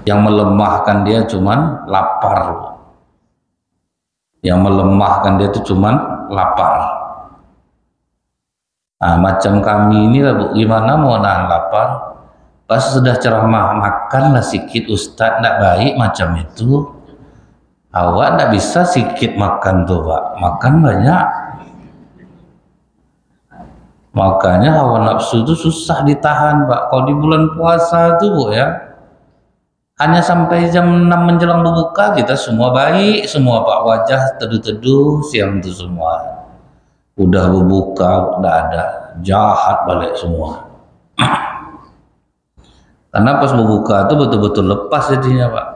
Yang melemahkan dia cuman lapar. Yang melemahkan dia itu cuman lapar. Nah, macam kami ini lah Bu, gimana mau nahan lapar? Pas sudah ceramah, makanlah sikit Ustadz, tidak baik macam itu. Awak tidak bisa sikit makan tuh Pak, makan banyak. Makanya hawa nafsu itu susah ditahan Pak. Kalau di bulan puasa itu Bu ya, hanya sampai jam 6 menjelang berbuka kita semua baik, semua Pak, wajah teduh-teduh siang itu semua. Udah berbuka, udah ada, jahat balik semua. Karena pas berbuka itu betul-betul lepas jadinya Pak.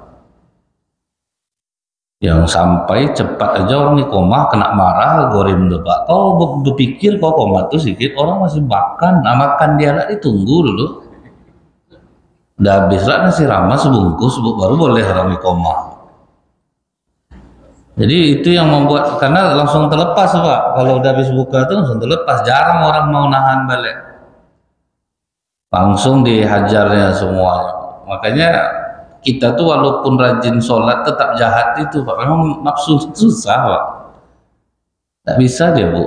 Yang sampai cepat aja orang iqomah kena marah goreng tuh Pak. Kau berpikir kau koma tuh sedikit, orang masih makan, nah makan dia lah ditunggu dulu. Udah habis lah nasi ramas sebungkus baru boleh orang iqomah. Jadi itu yang membuat, karena langsung terlepas Pak. Kalau udah habis buka tuh langsung terlepas, jarang orang mau nahan balik. Langsung dihajarnya semuanya. Makanya kita tuh walaupun rajin sholat tetap jahat itu Pak. Memang nafsu susah Pak. Tak bisa dia Bu.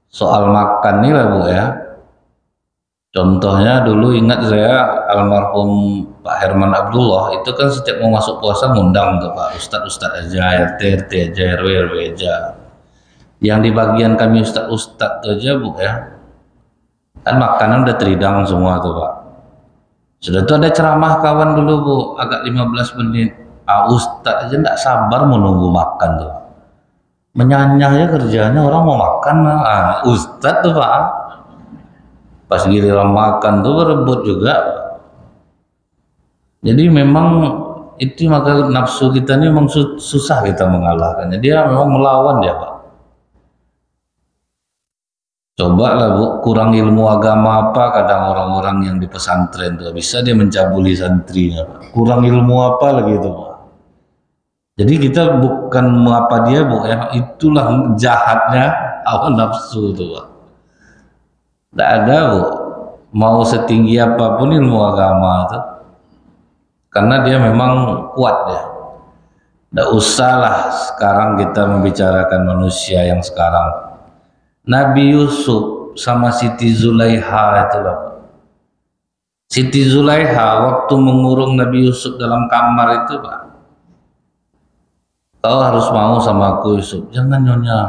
Soal makan nih lah Bu ya. Contohnya dulu ingat saya almarhum Pak Herman Abdullah itu kan setiap mau masuk puasa ngundang tuh Pak, Ustadz aja, RT aja, RW aja. Yang di bagian kami Ustadz aja Bu ya, kan makanan udah teridang semua tuh Pak. Sudah tuh ada ceramah kawan dulu Bu, agak 15 menit. Ustadz aja nggak sabar menunggu makan tuh. Menyanyah aja kerjanya, orang mau makan. Ustadz tuh Pak. Pas giliran makan tuh berebut juga. Jadi memang itu, maka nafsu kita ini memang susah kita mengalahkannya. Dia memang melawan dia Pak. Coba lah Bu, kurang ilmu agama apa kadang orang-orang yang di pesantren tuh bisa dia mencabuli santrinya Pak. Kurang ilmu apa lagi itu Pak. Jadi kita bukan mengapa dia Bu ya, itulah jahatnya hawa nafsu itu Pak. Tidak ada Bu, mau setinggi apapun ilmu agama itu, karena dia memang kuat ya. Tidak usahlah sekarang kita membicarakan manusia yang sekarang. Nabi Yusuf sama Siti Zulaiha itu loh. Siti Zulaiha waktu mengurung Nabi Yusuf dalam kamar itu Pak, kau harus mau sama aku Yusuf. Jangan nyonya,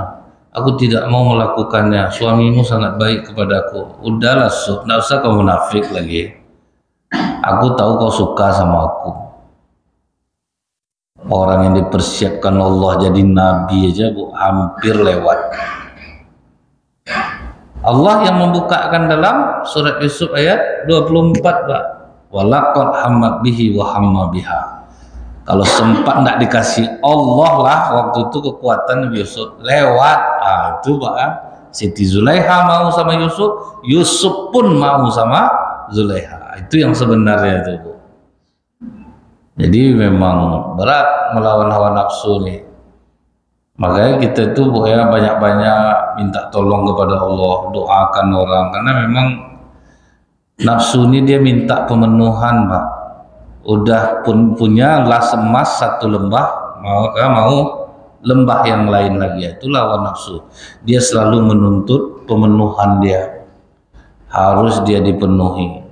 aku tidak mau melakukannya. Suamimu sangat baik kepadaku. Udahlah Yusuf, tidak usah kau munafik lagi. Aku tahu kau suka sama aku. Orang yang dipersiapkan Allah jadi nabi aja Bu, hampir lewat. Allah yang membukakan dalam surat Yusuf ayat 24 Pak. Walaqad hammat bihi wa hamma biha. Kalau sempat tidak dikasih Allah lah waktu itu kekuatan Nabi Yusuf lewat. Itu Pak, Siti Zulaiha mau sama Yusuf, Yusuf pun mau sama Zulaiha. Itu yang sebenarnya itu Bu. Jadi memang berat melawan hawa nafsu nih. Makanya kita itu Bu ya banyak-banyak minta tolong kepada Allah, doakan orang, karena memang nafsu ini dia minta pemenuhan Pak. Udah pun punya las emas satu lembah, mau lembah yang lain lagi. Itulah hawa nafsu. Dia selalu menuntut pemenuhan dia, harus dia dipenuhi.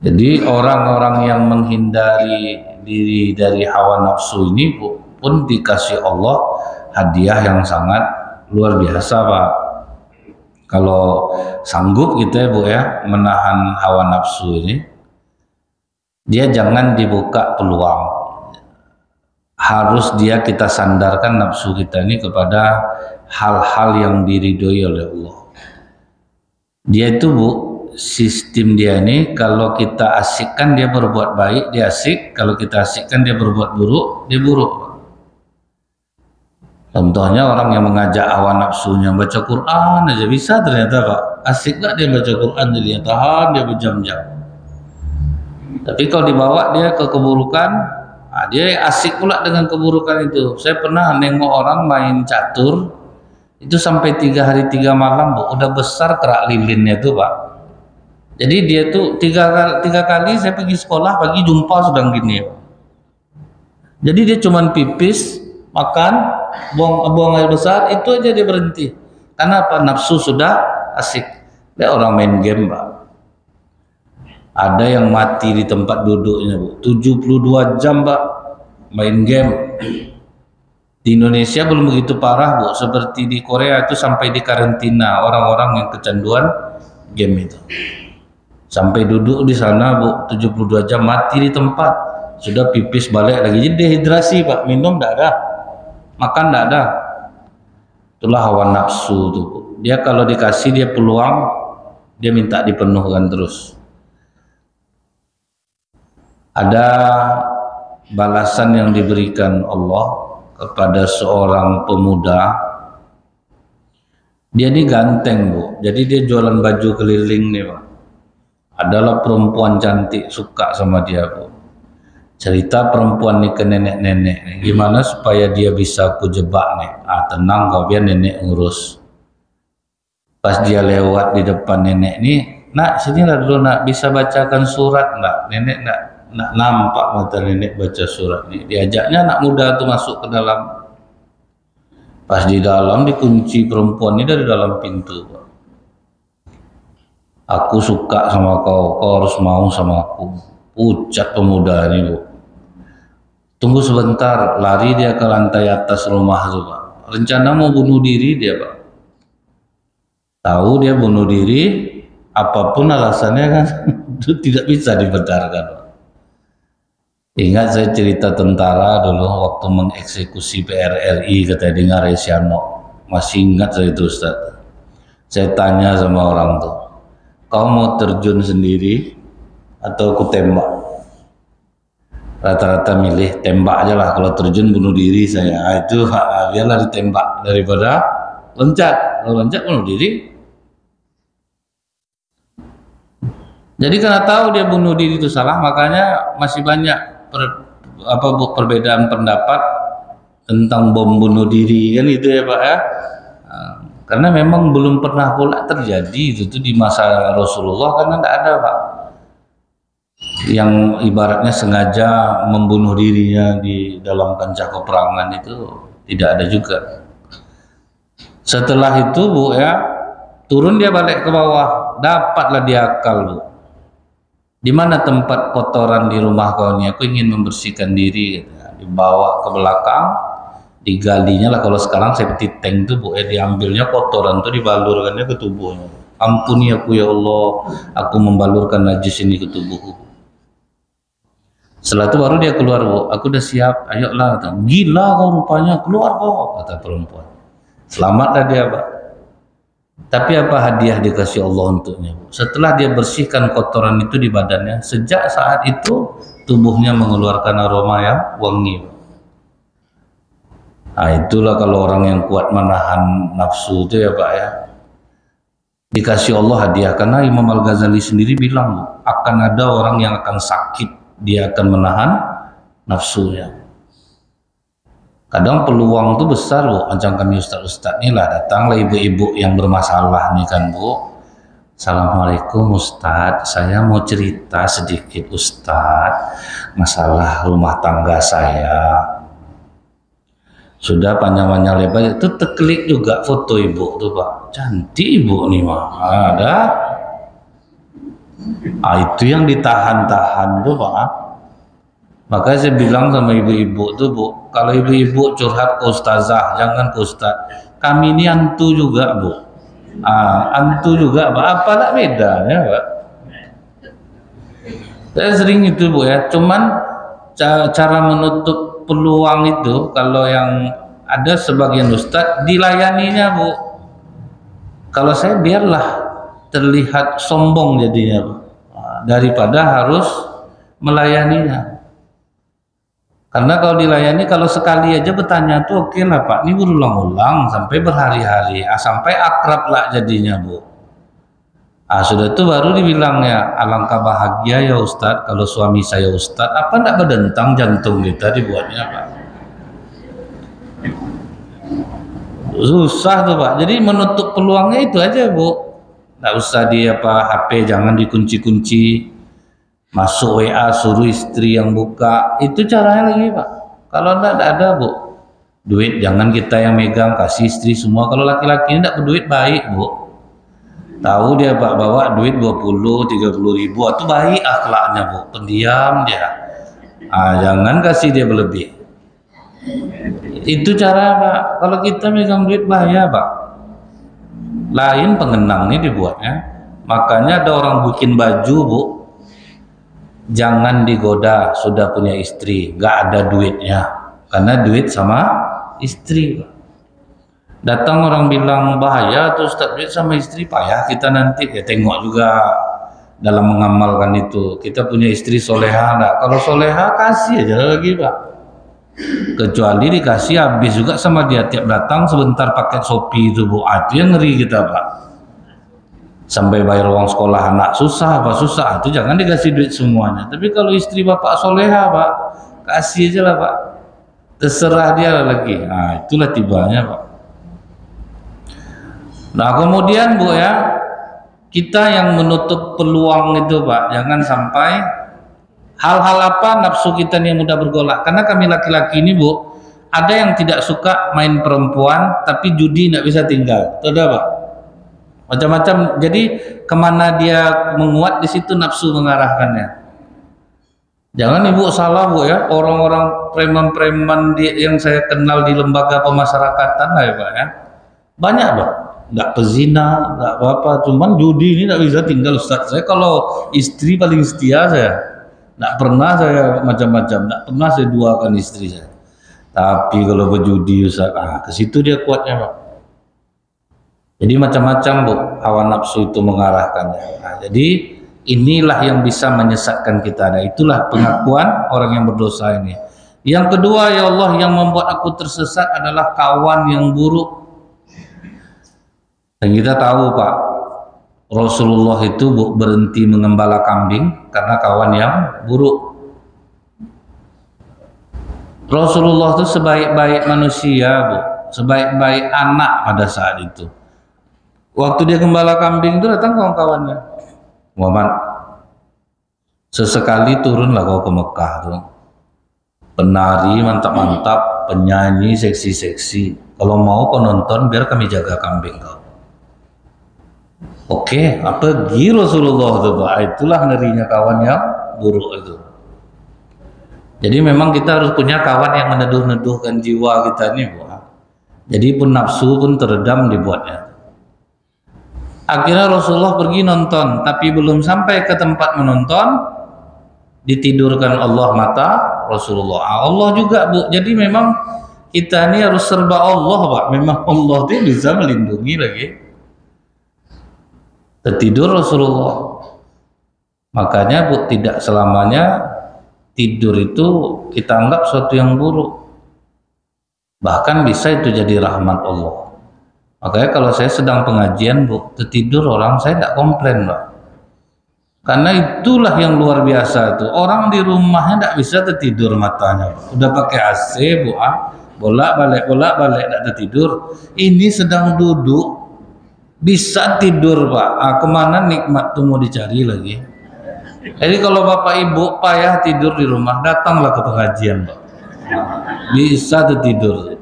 Jadi orang-orang yang menghindari diri dari hawa nafsu ini Bu, pun dikasih Allah hadiah yang sangat luar biasa Pak. Kalau sanggup kita Bu ya menahan hawa nafsu ini, dia jangan dibuka peluang. Harus dia kita sandarkan nafsu kita ini kepada hal-hal yang diridhoi oleh Allah. Dia itu Bu, sistem dia ini kalau kita asikkan dia berbuat baik, dia asik. Kalau kita asikkan dia berbuat buruk, dia buruk. Contohnya orang yang mengajak hawa nafsunya baca Quran aja bisa ternyata Pak. Asik gak dia baca Quran, jadi tahan dia berjam-jam. Tapi kalau dibawa dia ke keburukan, dia asik pula dengan keburukan itu. Saya pernah nengok orang main catur itu sampai 3 hari 3 malam Bu, udah besar kerak lilinnya tuh Pak. Jadi dia tuh tiga kali saya pergi sekolah pagi jumpa sedang gini. Jadi dia cuman pipis, makan, buang air besar, itu aja dia berhenti. Karena apa? Nafsu sudah asik. Dia orang main game, Pak. Ada yang mati di tempat duduknya, Bu. 72 jam, Pak, main game. Di Indonesia belum begitu parah, Bu. Seperti di Korea itu sampai di karantina orang-orang yang kecanduan game itu. Sampai duduk di sana, Bu, 72 jam mati di tempat. Sudah pipis balik lagi. Jadi dehidrasi, Pak. Minum tidak ada, makan tidak ada. Itulah hawa nafsu tuh, Bu. Dia kalau dikasih dia peluang, dia minta dipenuhkan terus. Ada balasan yang diberikan Allah kepada seorang pemuda. Dia ini ganteng, Bu. Jadi dia jualan baju keliling nih, Pak. Adalah perempuan cantik, suka sama dia, Bu. Cerita perempuan nih ke nenek-nenek, gimana supaya dia bisa aku jebak nih. Tenang kau, biar nenek ngurus. Pas dia lewat di depan nenek nih, nak sinilah dulu nak, bisa bacakan surat nak. Nenek nak nampak mata nenek baca surat nih. Diajaknya anak muda tuh masuk ke dalam. Pas di dalam dikunci perempuan ini dari dalam pintu, Pak. Aku suka sama kau, kau harus mau sama aku. Pucat pemuda ini, Bu. Tunggu sebentar, lari dia ke lantai atas rumah tuh, Pak. Rencana mau bunuh diri dia, Pak. Tahu dia bunuh diri, apapun alasannya kan itu tidak bisa dibenarkan, Pak. Ingat saya cerita tentara dulu waktu mengeksekusi PRRI, kata dengar Resiano. Masih ingat saya itu, Ustaz. Saya tanya sama orang tuh, kau mau terjun sendiri atau aku tembak? Rata-rata milih tembak aja lah, kalau terjun bunuh diri saya. Itu biarlah ditembak daripada loncat. Kalau loncat bunuh diri. Jadi karena tahu dia bunuh diri itu salah, makanya masih banyak perbedaan pendapat tentang bom bunuh diri kan itu ya, Pak ya. Karena memang belum pernah pula terjadi itu tuh di masa Rasulullah, karena tidak ada, Pak, yang ibaratnya sengaja membunuh dirinya di dalam kancah peperangan, itu tidak ada juga. Setelah itu, Bu ya, turun dia balik ke bawah, dapatlah dia akal, Bu. Di mana tempat kotoran di rumah kau ini? Aku ingin membersihkan diri, gitu. Dibawa ke belakang, digalinya lah, kalau sekarang septic tank tuh, Bu ya, diambilnya kotoran tuh dibalurkannya ke tubuhnya. Ampuni aku ya Allah, aku membalurkan najis ini ke tubuhku. Setelah itu baru dia keluar, Bu. Aku udah siap, ayolah. Gila kau rupanya, keluar kau, kata perempuan. Selamatlah dia, Pak. Tapi apa hadiah dikasih Allah untuknya, Bu? Setelah dia bersihkan kotoran itu di badannya, sejak saat itu tubuhnya mengeluarkan aroma yang wangi, Bu. Nah, itulah kalau orang yang kuat menahan nafsu itu ya, Pak ya, dikasih Allah hadiah. Karena Imam Al-Ghazali sendiri bilang, Bu, akan ada orang yang akan sakit, dia akan menahan nafsunya. Kadang peluang itu besar, Bu. Macam kami ustaz-ustaz nih lah, datanglah ibu-ibu yang bermasalah nih kan, Bu. Assalamualaikum Ustaz, saya mau cerita sedikit Ustaz, masalah rumah tangga saya. Sudah panjang-panjang lebar, itu terklik juga foto ibu tuh, Pak. Cantik ibu nih, Pak. Ada. Itu yang ditahan-tahan tuh, Pak. Makanya saya bilang sama ibu-ibu tuh, Bu, kalau ibu-ibu curhat ke ustazah, jangan ke ustaz. Kami ini antu juga, Bu. Antu juga, Pak. Apa tak bedanya, Pak? Saya sering itu, Bu ya. Cuman cara menutup peluang itu, kalau yang ada sebagian ustaz dilayaninya, Bu. Kalau saya biarlah terlihat sombong jadinya, Bu, daripada harus melayaninya. Karena kalau dilayani, kalau sekali aja bertanya tuh oke lah, Pak, ini berulang-ulang sampai berhari-hari, sampai akrab lah jadinya, Bu. Sudah itu baru dibilangnya, alangkah bahagia ya Ustadz kalau suami saya Ustadz. Apa enggak berdentang jantung kita dibuatnya, Pak? Susah tuh, Pak. Jadi menutup peluangnya itu aja, Bu. Nggak usah di HP jangan dikunci-kunci, masuk WA suruh istri yang buka, itu caranya lagi Pak. Kalau enggak ada Bu, duit jangan kita yang megang, kasih istri semua. Kalau laki-laki ini enggak berduit baik Bu, tahu dia Pak bawa duit 20-30 ribu, itu baik akhlaknya Bu, pendiam dia. Jangan kasih dia berlebih. Itu cara Pak. Kalau kita megang duit bahaya Pak. Lain pengenang ini dibuatnya. Makanya ada orang bikin baju Bu, jangan digoda sudah punya istri, nggak ada duitnya, karena duit sama istri. Datang orang bilang bahaya tuh Ustaz, duit sama istri payah kita nanti. Ya tengok juga dalam mengamalkan itu, kita punya istri soleha enggak? Kalau soleha kasih aja lagi Pak, kecuali dikasih habis juga sama dia, tiap datang sebentar paket Shopee itu Bu, itu yang ngeri kita Pak. Sampai bayar uang sekolah anak susah apa susah, itu jangan dikasih duit semuanya. Tapi kalau istri bapak soleha Pak, kasih aja lah Pak, terserah dia lagi. Itulah tibanya Pak. Nah kemudian Bu ya, kita yang menutup peluang itu Pak, jangan sampai hal-hal apa nafsu kita yang mudah bergolak. Karena kami laki-laki ini Bu, ada yang tidak suka main perempuan, tapi judi nggak bisa tinggal. Itu ada Pak. Macam-macam. Jadi kemana dia menguat, di situ nafsu mengarahkannya. Jangan Ibu salah Bu ya, orang-orang preman-preman yang saya kenal di lembaga pemasyarakatan lah ya Pak ya, banyak Pak, nggak pezina, nggak apa-apa, cuman judi ini nggak bisa tinggal Ustaz. Saya kalau istri paling setia saya, nggak pernah saya macam-macam, nggak pernah saya duakan istri saya. Tapi kalau berjudi Ustaz, ke situ dia kuatnya Pak. Jadi macam-macam Bu, hawa nafsu itu mengarahkannya. Jadi inilah yang bisa menyesatkan kita. Nah, itulah pengakuan orang yang berdosa ini. Yang kedua, ya Allah, yang membuat aku tersesat adalah kawan yang buruk. Dan kita tahu Pak, Rasulullah itu Bu, berhenti mengembala kambing karena kawan yang buruk. Rasulullah itu sebaik-baik manusia Bu, sebaik-baik anak pada saat itu. Waktu dia gembala kambing itu datang kawan-kawannya, Muhammad, sesekali turunlah kau ke Mekah tuh, penari mantap-mantap, penyanyi seksi-seksi, kalau mau kau nonton biar kami jaga kambing kau. Oke, pergi Rasulullah tuh Pak. Itulah ngerinya kawan yang buruk itu. Jadi memang kita harus punya kawan yang meneduh-neduhkan jiwa kita ini Bu. Jadi pun nafsu pun teredam dibuatnya. Akhirnya Rasulullah pergi nonton, tapi belum sampai ke tempat menonton, ditidurkan Allah mata Rasulullah. Allah juga Bu. Jadi memang kita ini harus serba Allah Pak. Memang Allah itu bisa melindungi lagi. Tertidur Rasulullah. Makanya Bu, tidak selamanya tidur itu kita anggap suatu yang buruk. Bahkan bisa itu jadi rahmat Allah. Makanya kalau saya sedang pengajian Bu, tertidur orang, saya tidak komplain Pak. Karena itulah yang luar biasa itu. Orang di rumahnya tidak bisa tertidur matanya Pak. Udah pakai AC Bu, bolak-balik tidak tertidur. Ini sedang duduk bisa tidur Pak. Kemana nikmat itu mau dicari lagi. Jadi kalau Bapak Ibu payah tidur di rumah, datanglah ke pengajian Pak. Bisa tertidur.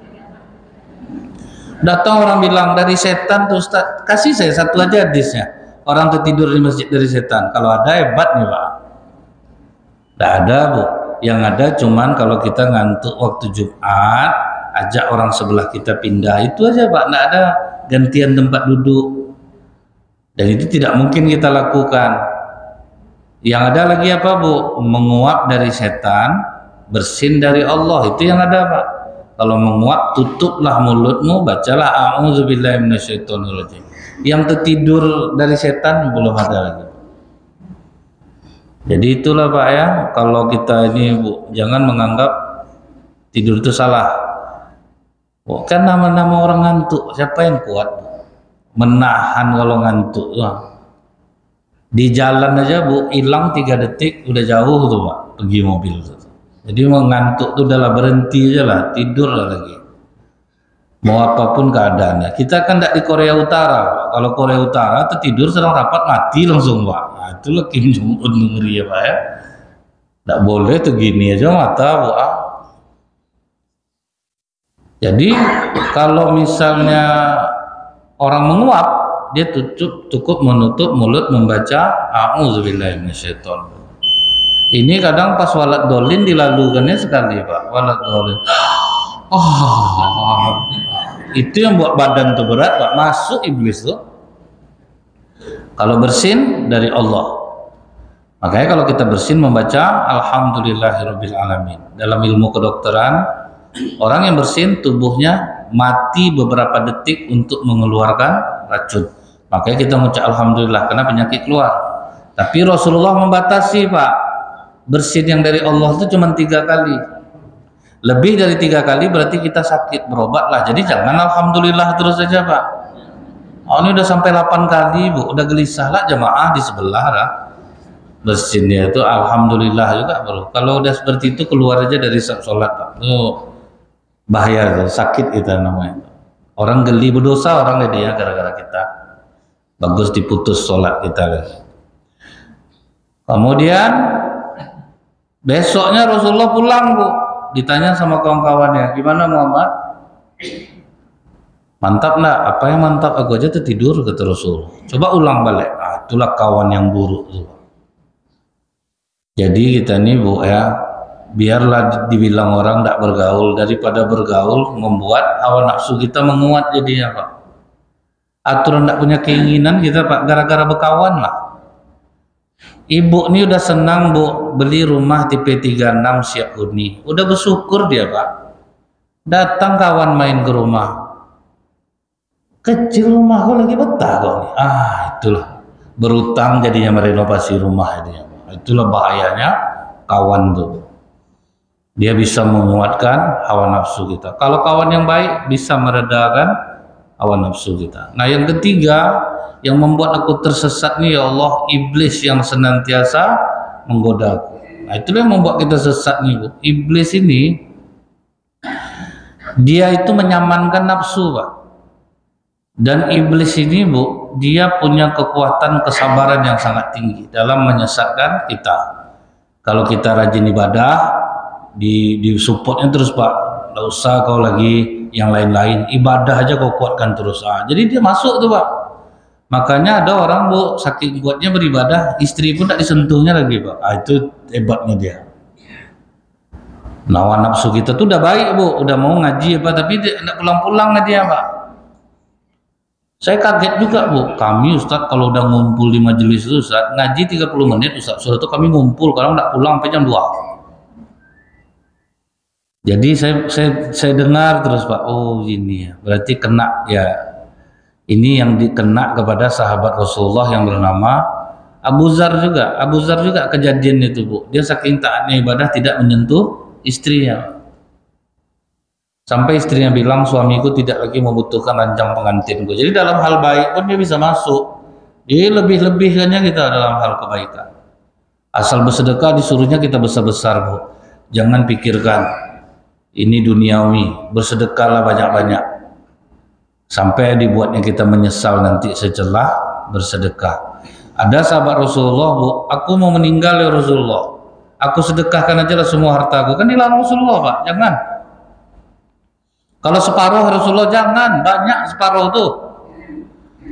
Datang orang bilang dari setan tuh Ustaz, kasih saya satu aja hadisnya, orang tertidur di masjid dari setan. Kalau ada hebat nih Pak. Tidak ada Bu. Yang ada cuman kalau kita ngantuk waktu Jumat, ajak orang sebelah kita pindah, itu aja Pak. Tidak ada gantian tempat duduk. Dan itu tidak mungkin kita lakukan. Yang ada lagi apa Bu? Menguap dari setan, bersin dari Allah. Itu yang ada Pak. Kalau menguap, tutuplah mulutmu, bacalah a'udzubillahi minasyaitonirrajim. Yang tertidur dari setan belum ada lagi. Jadi itulah Pak ya, kalau kita ini Bu, jangan menganggap tidur itu salah. Kan nama-nama orang ngantuk, siapa yang kuat Bu? Menahan kalau ngantuk. Di jalan aja Bu, hilang 3 detik udah jauh tuh Pak, pergi mobil tuh. Jadi mengantuk tuh udahlah, berhenti aja lah, tidur lah lagi. mau apapun keadaannya. Kita kan tidak di Korea Utara, Pak. Kalau Korea Utara tertidur sedang rapat mati langsung, Pak. Nah, itulah Kim Jong Un ngeri ya, Pak ya. Tidak boleh tuh gini aja mata, Pak. Jadi kalau misalnya orang menguap, dia cukup menutup mulut membaca a'udzubillahi minasyaitonir. Ini kadang pas walad dolin dilalukannya sekali, Pak. Walad dolin. Itu yang buat badan tuh berat, Pak. Masuk iblis tuh. Kalau bersin dari Allah. Makanya kalau kita bersin membaca alhamdulillahirabbil alamin. Dalam ilmu kedokteran, orang yang bersin tubuhnya mati beberapa detik untuk mengeluarkan racun. Makanya kita mengucap alhamdulillah karena penyakit keluar. Tapi Rasulullah membatasi, Pak. Bersin yang dari Allah itu cuma 3 kali. Lebih dari 3 kali berarti kita sakit, berobatlah. Jadi jangan alhamdulillah terus saja, Pak. Oh, ini udah sampai 8 kali, Bu. Udah gelisah lah jamaah di sebelah lah. Bersinnya itu alhamdulillah juga, Bro. Kalau udah seperti itu keluar aja dari sholat, Pak. Itu bahaya tuh, sakit itu namanya. Orang geli berdosa, orang dia gara-gara kita. Bagus diputus sholat kita. Kemudian besoknya Rasulullah pulang, Bu. Ditanya sama kawan-kawannya, gimana Muhammad? Mantap enggak? Apa yang mantap? Aku aja tertidur, kata Rasul. Coba ulang balik. Itulah kawan yang buruk tuh. Jadi kita nih, Bu ya, biarlah dibilang orang tidak bergaul, daripada bergaul membuat hawa nafsu kita menguat jadinya, Pak. Aturan tidak punya keinginan kita, Pak, gara-gara berkawan lah. Ibu ini udah senang, Bu, beli rumah tipe 36 siap huni. Udah bersyukur dia, Pak. Datang kawan main ke rumah. Kecil rumah kok lagi betah kok nih. Itulah. Berutang jadinya merenovasi rumah ini. Itulah bahayanya kawan tuh. Dia bisa menguatkan hawa nafsu kita. Kalau kawan yang baik bisa meredakan hawa nafsu kita. Nah, yang ketiga yang membuat aku tersesat nih, ya Allah, iblis yang senantiasa menggoda aku. Nah, itulah yang membuat kita sesat nih, Bu. Iblis ini dia itu menyamankan nafsu, Pak. Dan iblis ini, Bu, dia punya kekuatan kesabaran yang sangat tinggi dalam menyesatkan kita. Kalau kita rajin ibadah, di supportnya terus, Pak. Nggak usah kau lagi yang lain-lain, ibadah aja kau kuatkan terus. Jadi dia masuk tuh, Pak. Makanya ada orang, Bu, saking kuatnya beribadah, istri pun tak disentuhnya lagi, Pak. Itu hebatnya dia. Nawa nafsu kita tuh udah baik, Bu, udah mau ngaji apa, tapi dia tidak pulang-pulang dia, Pak. Saya kaget juga, Bu. Kami Ustadz kalau udah ngumpul di majelis itu, Ustadz, ngaji 30 menit Ustadz, sudah itu kami ngumpul, kalau nggak pulang sampai jam 2. Jadi saya dengar terus, Pak, oh ini ya, berarti kena ya. Ini yang dikena kepada sahabat Rasulullah yang bernama Abu Zar juga. Abu Zar juga kejadian itu, Bu. Dia saking taatnya ibadah tidak menyentuh istrinya. Sampai istrinya bilang, suamiku tidak lagi membutuhkan ranjang pengantinku. Jadi dalam hal baik pun dia bisa masuk. Dia lebih-lebihkannya kita dalam hal kebaikan. Asal bersedekah disuruhnya kita besar-besar, Bu. Jangan pikirkan ini duniawi. Bersedekahlah banyak-banyak. Sampai dibuatnya kita menyesal nanti setelah bersedekah. Ada sahabat Rasulullah, Bu, aku mau meninggal ya Rasulullah. Aku sedekahkan aja lah semua hartaku. Kan dilarang Rasulullah, Pak. Jangan. Kalau separuh Rasulullah jangan, banyak separuh tuh.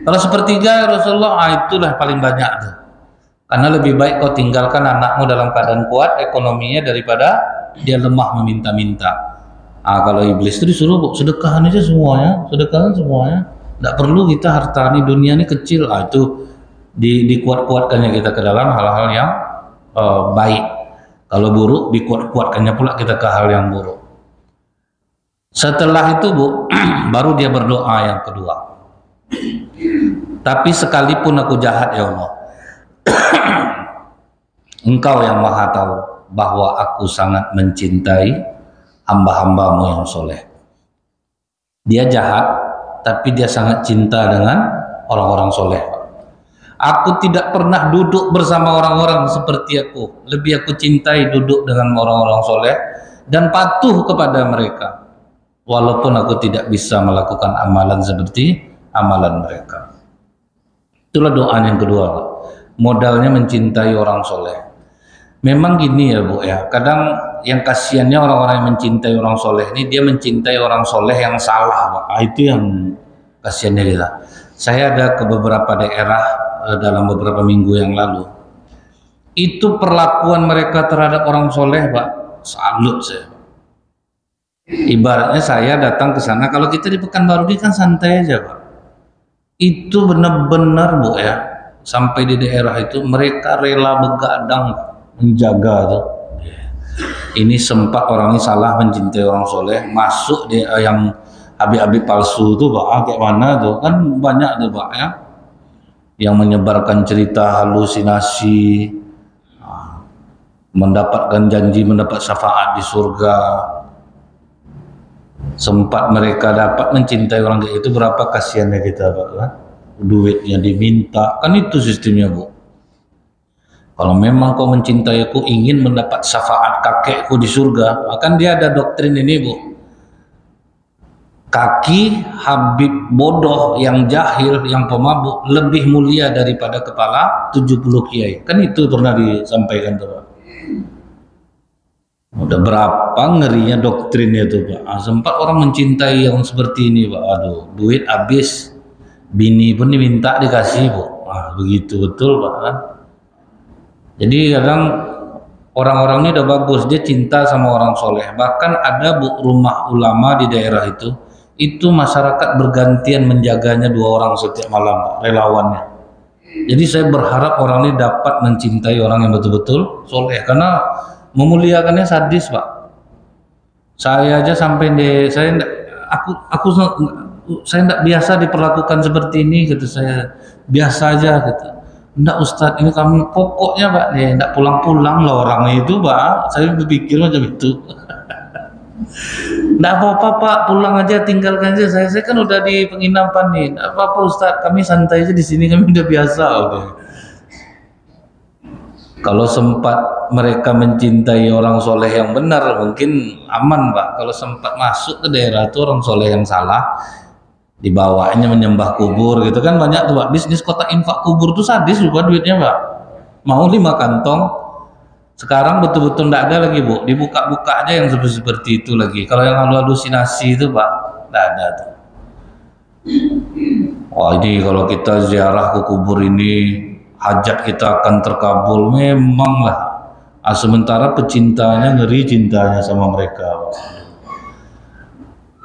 Kalau sepertiga Rasulullah, itulah paling banyak tuh. Karena lebih baik kau tinggalkan anakmu dalam keadaan kuat ekonominya daripada dia lemah meminta-minta. Kalau iblis itu disuruh, Bu, sedekahan aja semuanya, sedekahan semuanya. Tidak perlu kita harta ini dunia ini kecil. Itu dikuat-kuatkannya kita ke dalam hal-hal yang baik. Kalau buruk dikuat-kuatkannya pula kita ke hal yang buruk. Setelah itu, Bu, baru dia berdoa yang kedua. Tapi sekalipun aku jahat, ya Allah, Engkau yang maha tahu bahwa aku sangat mencintai hamba-hambamu yang soleh. Dia jahat, tapi dia sangat cinta dengan orang-orang soleh. Aku tidak pernah duduk bersama orang-orang seperti aku. Lebih aku cintai duduk dengan orang-orang soleh dan patuh kepada mereka. walaupun aku tidak bisa melakukan amalan seperti amalan mereka. Itulah doa yang kedua, Pak. Modalnya mencintai orang soleh. Memang gini ya Bu ya, kadang yang kasihannya orang-orang yang mencintai orang soleh ini, dia mencintai orang soleh yang salah Pak. Itu yang kasihannya kita. Saya ada ke beberapa daerah dalam beberapa minggu yang lalu, itu perlakuan mereka terhadap orang soleh Pak, salut saya. Ibaratnya saya datang ke sana, kalau kita di Pekanbaru ini kan santai aja Pak. Itu benar-benar Bu ya, sampai di daerah itu mereka rela begadang menjaga tuh. Ini sempat orang ini salah mencintai orang soleh, masuk di yang habib-habib palsu tuh Pak, kayak mana tuh, kan banyak tuh Pak ya, yang menyebarkan cerita halusinasi, mendapatkan janji mendapat syafaat di surga. Sempat mereka dapat mencintai orang kayak itu, berapa kasihannya kita Pak kan? Duitnya diminta, kan itu sistemnya Bu. Kalau memang kau mencintai aku, ingin mendapat syafaat kakekku di surga, maka dia ada doktrin ini Bu. Kaki habib bodoh yang jahil, yang pemabuk lebih mulia daripada kepala 70 kiai. Kan itu pernah disampaikan tuh Pak. Udah berapa ngerinya doktrinnya tuh Pak. Sempat orang mencintai yang seperti ini Pak. Aduh, duit habis, bini pun diminta dikasih Bu. Begitu betul Pak kan. Jadi kadang orang-orang ini udah bagus, dia cinta sama orang soleh. Bahkan ada Bu rumah ulama di daerah itu masyarakat bergantian menjaganya 2 orang setiap malam Pak, relawannya. Jadi saya berharap orang ini dapat mencintai orang yang betul-betul soleh, karena memuliakannya sadis Pak. Saya aja sampai saya enggak biasa diperlakukan seperti ini gitu, saya biasa aja gitu. Enggak Ustadz, ini kami pokoknya Pak nih enggak pulang-pulang lah orangnya itu Pak. Saya berpikir macam itu. Enggak apa-apa Pak, pulang aja, tinggalkan aja saya kan udah di penginapan nih. Enggak apa-apa Ustadz, kami santai aja di sini, kami udah biasa udah. Kalau sempat mereka mencintai orang soleh yang benar, mungkin aman Pak. Kalau sempat masuk ke daerah itu orang soleh yang salah, dibawanya menyembah kubur gitu kan, banyak tuh Pak. Bisnis kotak infak kubur tuh sadis juga duitnya Pak. Mau 5 kantong. Sekarang betul-betul enggak ada lagi Bu. Dibuka-buka aja yang seperti itu lagi. Kalau yang halusinasi itu Pak, enggak ada tuh. Wah ini kalau kita ziarah ke kubur ini, hajat kita akan terkabul, memang lah. Sementara pecintanya ngeri cintanya sama mereka Pak.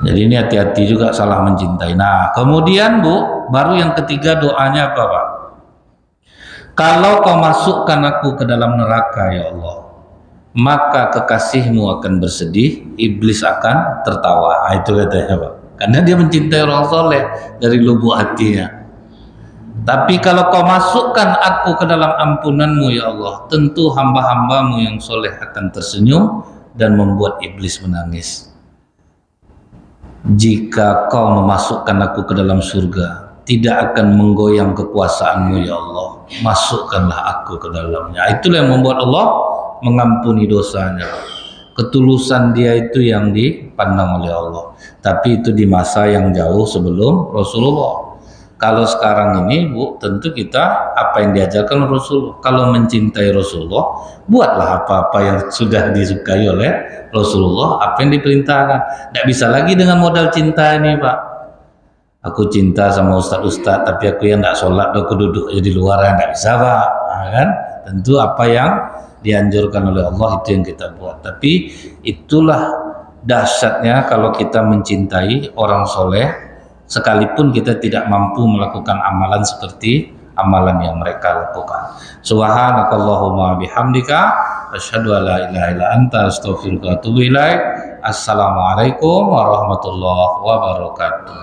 Jadi ini hati-hati juga salah mencintai. Nah kemudian Bu, baru yang ketiga doanya apa Pak? Kalau kau masukkan aku ke dalam neraka ya Allah, maka kekasihmu akan bersedih, iblis akan tertawa. Itu katanya Pak. Karena dia mencintai orang soleh dari lubuk hatinya. Tapi kalau kau masukkan aku ke dalam ampunanmu ya Allah, tentu hamba-hambamu yang soleh akan tersenyum dan membuat iblis menangis. Jika kau memasukkan aku ke dalam surga, tidak akan menggoyang kekuasaanmu ya Allah, masukkanlah aku ke dalamnya. Itulah yang membuat Allah mengampuni dosanya. Ketulusan dia itu yang dipandang oleh Allah. Tapi itu di masa yang jauh sebelum Rasulullah. Kalau sekarang ini Bu, tentu kita apa yang diajarkan Rasulullah. Kalau mencintai Rasulullah, buatlah apa-apa yang sudah disukai oleh Rasulullah, apa yang diperintahkan. Tidak bisa lagi dengan modal cinta ini Pak. Aku cinta sama ustadz-ustadz, tapi aku yang tidak sholat, aku duduk aja di luar, tidak bisa Pak. Nah, kan? Tentu apa yang dianjurkan oleh Allah itu yang kita buat. Tapi itulah dahsyatnya kalau kita mencintai orang soleh, sekalipun kita tidak mampu melakukan amalan seperti amalan yang mereka lakukan. Subhanakallahumma bihamdika asyhadu an la ilaha illa anta astaghfiruka wa atubu ilaik. Assalamualaikum warahmatullahi wabarakatuh.